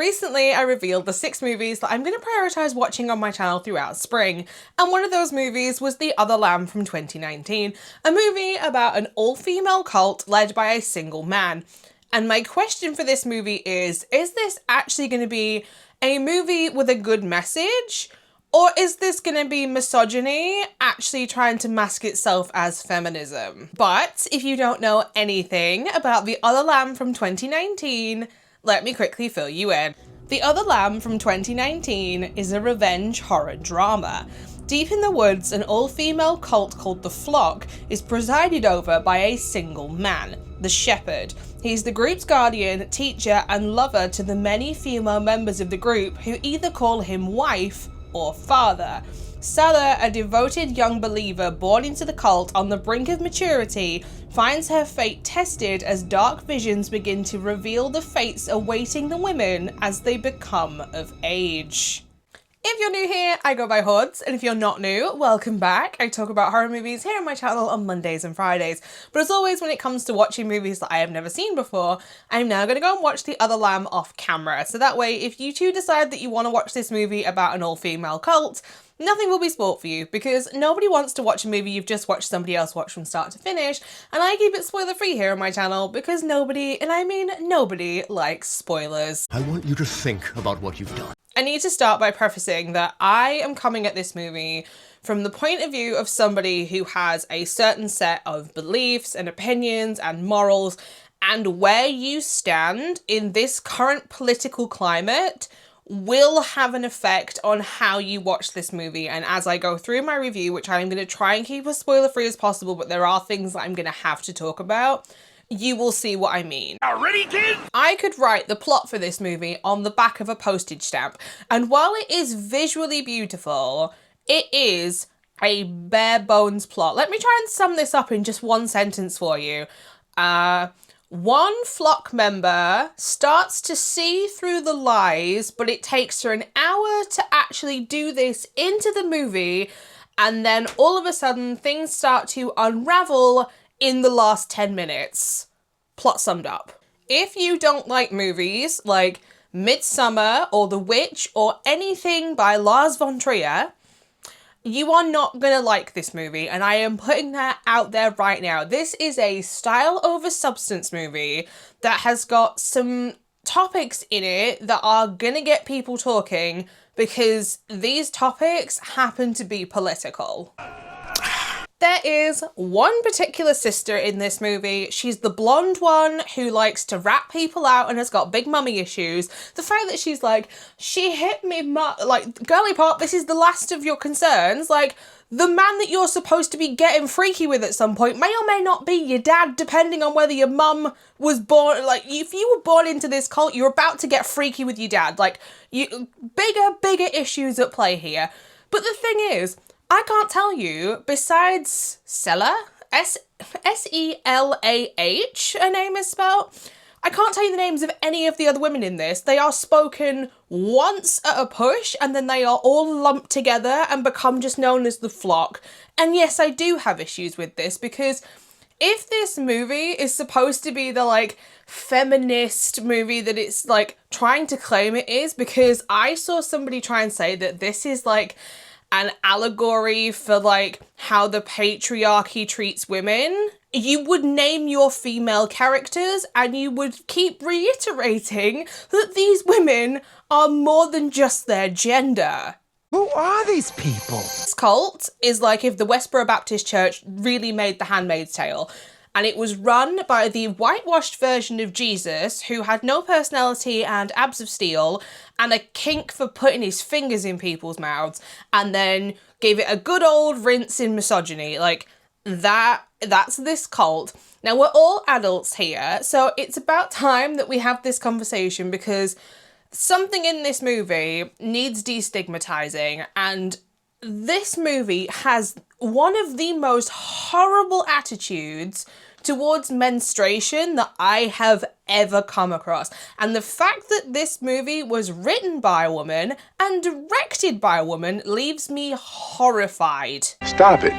Recently, I revealed the 6 movies that I'm going to prioritise watching on my channel throughout spring, and one of those movies was The Other Lamb from 2019, a movie about an all-female cult led by a single man. And my question for this movie is this actually going to be a movie with a good message? Or is this going to be misogyny actually trying to mask itself as feminism? But if you don't know anything about The Other Lamb from 2019, let me quickly fill you in. The Other Lamb from 2019 is a revenge horror drama. Deep in the woods, an all-female cult called The Flock is presided over by a single man, the Shepherd. He's the group's guardian, teacher, and lover to the many female members of the group who either call him wife or father. Stella, a devoted young believer born into the cult on the brink of maturity, finds her fate tested as dark visions begin to reveal the fates awaiting the women as they become of age. If you're new here, I go by Hordes, and if you're not new, welcome back. I talk about horror movies here on my channel on Mondays and Fridays. But as always, when it comes to watching movies that I have never seen before, I'm now going to go and watch The Other Lamb off camera. So that way, if you two decide that you want to watch this movie about an all-female cult, nothing will be spoiled for you, because nobody wants to watch a movie you've just watched somebody else watch from start to finish, and I keep it spoiler-free here on my channel because nobody, and I mean nobody, likes spoilers. I want you to think about what you've done. I need to start by prefacing that I am coming at this movie from the point of view of somebody who has a certain set of beliefs and opinions and morals, and where you stand in this current political climate will have an effect on how you watch this movie. And as I go through my review, which I'm going to try and keep as spoiler-free as possible, but there are things that I'm going to have to talk about, you will see what I mean. Ready, kid? I could write the plot for this movie on the back of a postage stamp, and while it is visually beautiful, it is a bare bones plot. Let me try and sum this up in just one sentence for you. One flock member starts to see through the lies, but it takes her an hour to actually do this into the movie, and then all of a sudden things start to unravel in the last 10 minutes. Plot summed up. If you don't like movies like Midsummer or The Witch or anything by Lars von Trier, you are not gonna like this movie, and I am putting that out there right now. This is a style over substance movie that has got some topics in it that are gonna get people talking, because these topics happen to be political. There is one particular sister in this movie. She's the blonde one who likes to rat people out and has got big mummy issues. The fact that she's like, she hit me, like, girly pop, this is the last of your concerns. Like, the man that you're supposed to be getting freaky with at some point may or may not be your dad, depending on whether your mum was born, like, if you were born into this cult, you're about to get freaky with your dad. Like, bigger issues at play here. But the thing is, I can't tell you, besides Selah, S-E-L-A-H, her name is spelled, I can't tell you the names of any of the other women in this. They are spoken once at a push, and then they are all lumped together and become just known as The Flock. And yes, I do have issues with this, because if this movie is supposed to be the, like, feminist movie that it's, like, trying to claim it is, because I saw somebody try and say that this is, like, an allegory for, like, how the patriarchy treats women, you would name your female characters and you would keep reiterating that these women are more than just their gender. Who are these people? This cult is like if the Westboro Baptist Church really made The Handmaid's Tale, and it was run by the whitewashed version of Jesus who had no personality and abs of steel and a kink for putting his fingers in people's mouths, and then gave it a good old rinse in misogyny. Like, that's this cult. Now, we're all adults here, so it's about time that we have this conversation, because something in this movie needs destigmatizing, and this movie has one of the most horrible attitudes towards menstruation that I have ever come across. And the fact that this movie was written by a woman and directed by a woman leaves me horrified. Stop it.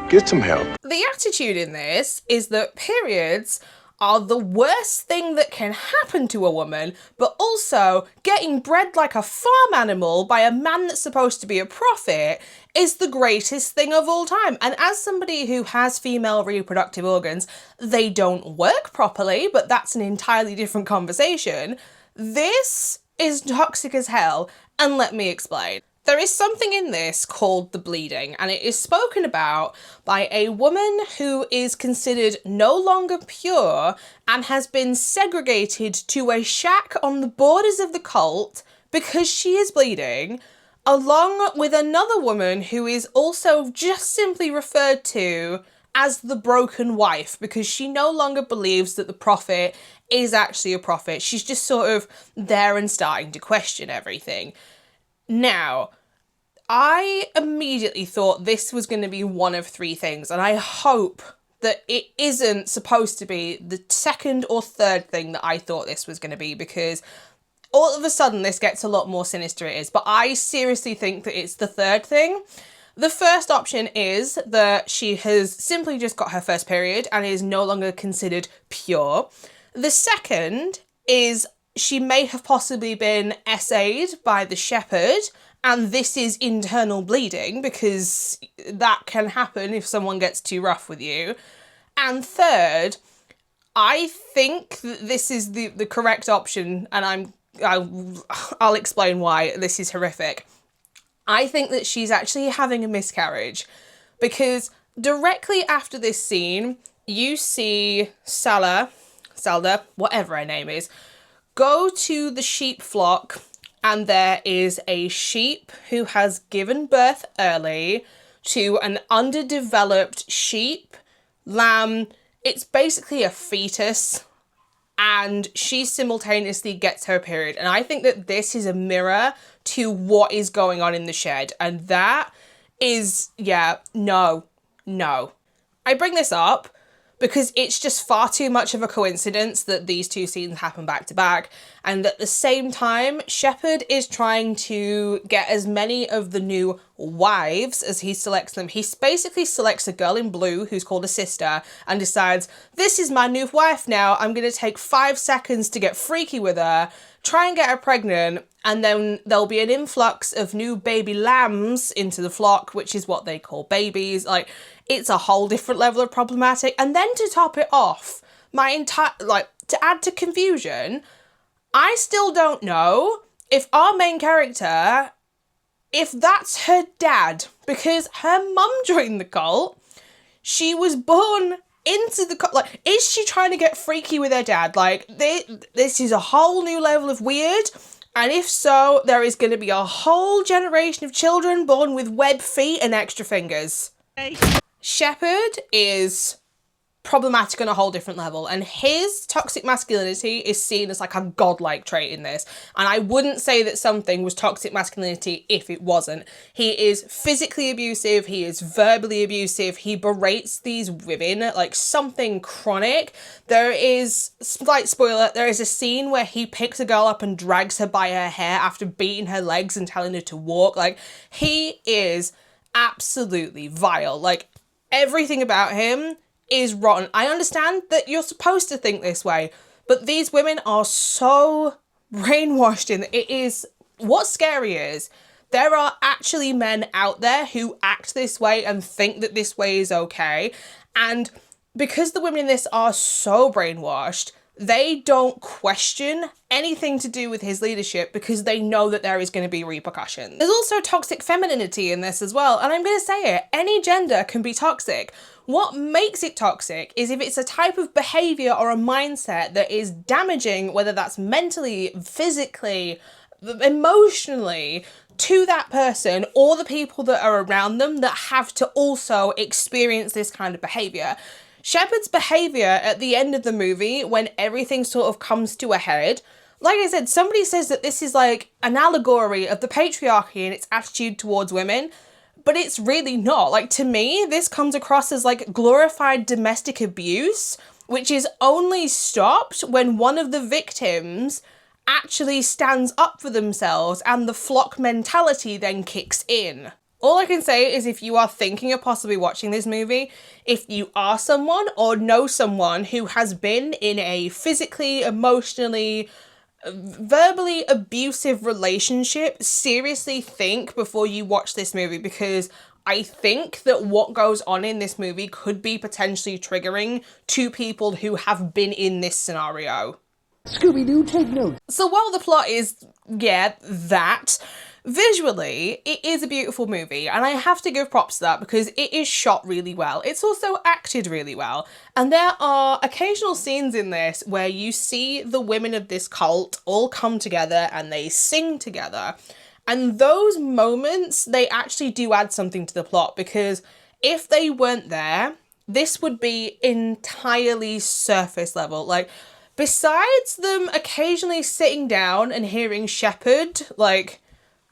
Get some help. The attitude in this is that periods are the worst thing that can happen to a woman, but also getting bred like a farm animal by a man that's supposed to be a prophet is the greatest thing of all time. And as somebody who has female reproductive organs, they don't work properly, but that's an entirely different conversation. This is toxic as hell, and let me explain. There is something in this called the bleeding, and it is spoken about by a woman who is considered no longer pure and has been segregated to a shack on the borders of the cult because she is bleeding, along with another woman who is also just simply referred to as the broken wife because she no longer believes that the prophet is actually a prophet. She's just sort of there and starting to question everything. Now, I immediately thought this was going to be one of three things, and I hope that it isn't supposed to be the second or third thing that I thought this was going to be, because all of a sudden this gets a lot more sinister it is, but I seriously think that it's the third thing. The first option is that she has simply just got her first period and is no longer considered pure. The second is she may have possibly been essayed by the shepherd, and this is internal bleeding, because that can happen if someone gets too rough with you. And third, I think that this is the correct option, and I'll explain why this is horrific. I think that she's actually having a miscarriage, because directly after this scene, you see Zelda, whatever her name is, go to the sheep flock, and there is a sheep who has given birth early to an underdeveloped sheep, lamb. It's basically a fetus, and she simultaneously gets her period. And I think that this is a mirror to what is going on in the shed, and that is, no. I bring this up because it's just far too much of a coincidence that these two scenes happen back to back, and at the same time, Shepherd is trying to get as many of the new wives as he selects them. He basically selects a girl in blue who's called a sister and decides, this is my new wife now, I'm going to take 5 seconds to get freaky with her, try and get her pregnant, and then there'll be an influx of new baby lambs into the flock, which is what they call babies. Like, it's a whole different level of problematic. And then to top it off, to add to confusion, I still don't know if our main character, if that's her dad, because her mum joined the cult, she was born into the cult. Like, is she trying to get freaky with her dad? Like, this is a whole new level of weird. And if so, there is going to be a whole generation of children born with web feet and extra fingers. Shepherd is problematic on a whole different level, and his toxic masculinity is seen as like a godlike trait in this, and I wouldn't say that something was toxic masculinity if it wasn't. He is physically abusive, he is verbally abusive, he berates these women like something chronic. There is, slight spoiler, there is a scene where he picks a girl up and drags her by her hair after beating her legs and telling her to walk. Like, he is absolutely vile. Like, everything about him is rotten. I understand that you're supposed to think this way, but these women are so brainwashed in it. Is what's scary is there are actually men out there who act this way and think that this way is okay, and because the women in this are so brainwashed, they don't question anything to do with his leadership because they know that there is going to be repercussions. There's also toxic femininity in this as well, and I'm going to say it, any gender can be toxic. What makes it toxic is if it's a type of behaviour or a mindset that is damaging, whether that's mentally, physically, emotionally, to that person or the people that are around them that have to also experience this kind of behaviour. Shepherd's behaviour at the end of the movie, when everything sort of comes to a head, like I said, somebody says that this is like an allegory of the patriarchy and its attitude towards women, but it's really not. Like, to me, this comes across as like glorified domestic abuse, which is only stopped when one of the victims actually stands up for themselves and the flock mentality then kicks in. All I can say is if you are thinking of possibly watching this movie, if you are someone or know someone who has been in a physically, emotionally, verbally abusive relationship, seriously think before you watch this movie, because I think that what goes on in this movie could be potentially triggering to people who have been in this scenario. Scooby-Doo, take note. So while the plot is, yeah, that, visually, it is a beautiful movie, and I have to give props to that because it is shot really well. It's also acted really well, and there are occasional scenes in this where you see the women of this cult all come together and they sing together. And those moments, they actually do add something to the plot, because if they weren't there, this would be entirely surface level. Like, besides them occasionally sitting down and hearing Shepard, like,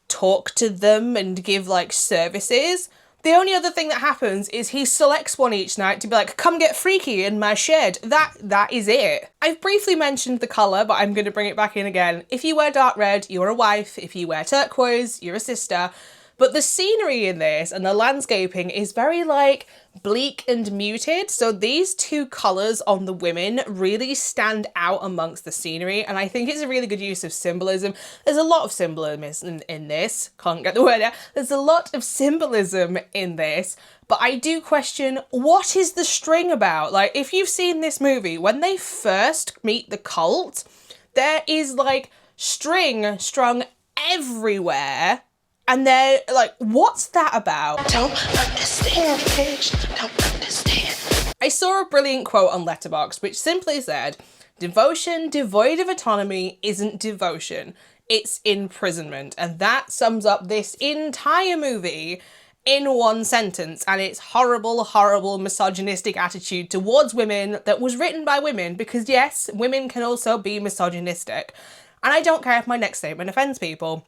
talk to them and give, like, services, the only other thing that happens is he selects one each night to be like, come get freaky in my shed. That is it. I've briefly mentioned the colour, but I'm going to bring it back in again. If you wear dark red, you're a wife. If you wear turquoise, you're a sister. But the scenery in this and the landscaping is very, like, bleak and muted. So these two colours on the women really stand out amongst the scenery. And I think it's a really good use of symbolism. There's a lot of symbolism in this. Can't get the word out. There's a lot of symbolism in this. But I do question, what is the string about? Like, if you've seen this movie, when they first meet the cult, there is, like, string strung everywhere. And they're like, what's that about? Don't understand, bitch. Don't understand. I saw a brilliant quote on Letterboxd which simply said, devotion devoid of autonomy isn't devotion, it's imprisonment. And that sums up this entire movie in one sentence, and its horrible, horrible misogynistic attitude towards women that was written by women, because yes, women can also be misogynistic. And I don't care if my next statement offends people.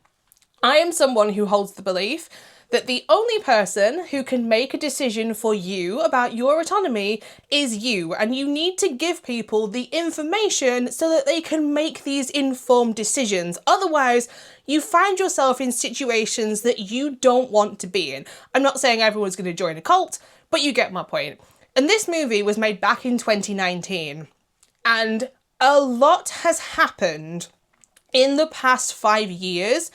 I am someone who holds the belief that the only person who can make a decision for you about your autonomy is you, and you need to give people the information so that they can make these informed decisions. Otherwise, you find yourself in situations that you don't want to be in. I'm not saying everyone's going to join a cult, but you get my point. And this movie was made back in 2019, and a lot has happened in the past 5 years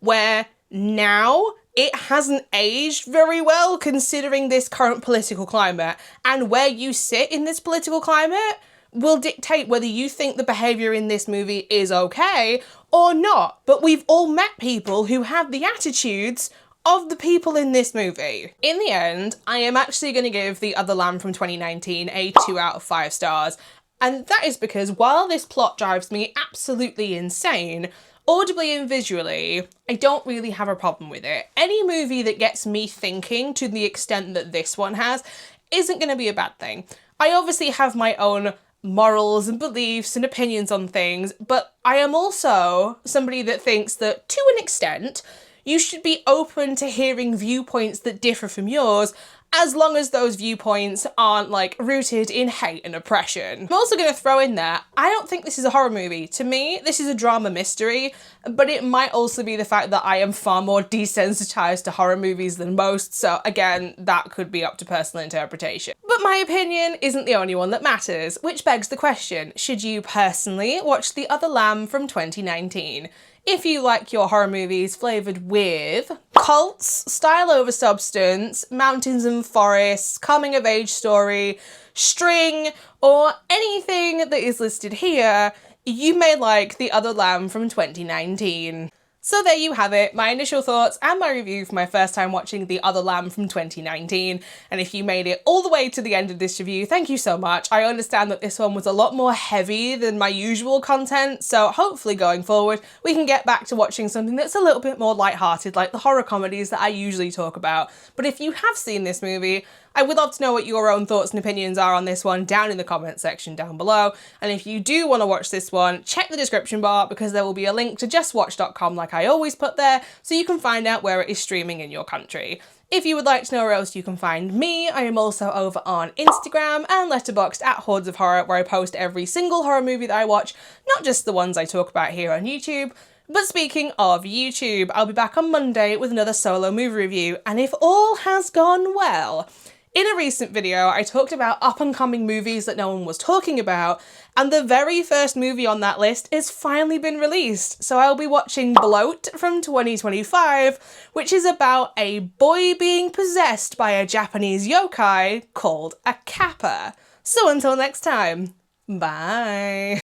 where now it hasn't aged very well considering this current political climate, and where you sit in this political climate will dictate whether you think the behaviour in this movie is okay or not. But we've all met people who have the attitudes of the people in this movie. In the end, I am actually going to give The Other Lamb from 2019 a 2 out of 5 stars, and that is because while this plot drives me absolutely insane, audibly and visually, I don't really have a problem with it. Any movie that gets me thinking to the extent that this one has isn't going to be a bad thing. I obviously have my own morals and beliefs and opinions on things, but I am also somebody that thinks that, to an extent, you should be open to hearing viewpoints that differ from yours, as long as those viewpoints aren't, like, rooted in hate and oppression. I'm also going to throw in there, I don't think this is a horror movie. To me, this is a drama mystery, but it might also be the fact that I am far more desensitized to horror movies than most, so again, that could be up to personal interpretation. But my opinion isn't the only one that matters, which begs the question, should you personally watch The Other Lamb from 2019? If you like your horror movies flavoured with cults, style over substance, mountains and forests, coming of age story, string, or anything that is listed here, you may like The Other Lamb from 2019. So there you have it, my initial thoughts and my review for my first time watching The Other Lamb from 2019. And if you made it all the way to the end of this review, thank you so much. I understand that this one was a lot more heavy than my usual content, so hopefully going forward we can get back to watching something that's a little bit more lighthearted, like the horror comedies that I usually talk about. But if you have seen this movie, I would love to know what your own thoughts and opinions are on this one down in the comment section down below. And if you do want to watch this one, check the description bar because there will be a link to justwatch.com like I always put there, so you can find out where it is streaming in your country. If you would like to know where else you can find me, I am also over on Instagram and Letterboxd at HordesOfHorror, where I post every single horror movie that I watch, not just the ones I talk about here on YouTube. But speaking of YouTube, I'll be back on Monday with another solo movie review, and if all has gone well, in a recent video, I talked about up-and-coming movies that no one was talking about, and the very first movie on that list has finally been released. So I'll be watching Bloat from 2025, which is about a boy being possessed by a Japanese yokai called a kappa. So until next time, bye!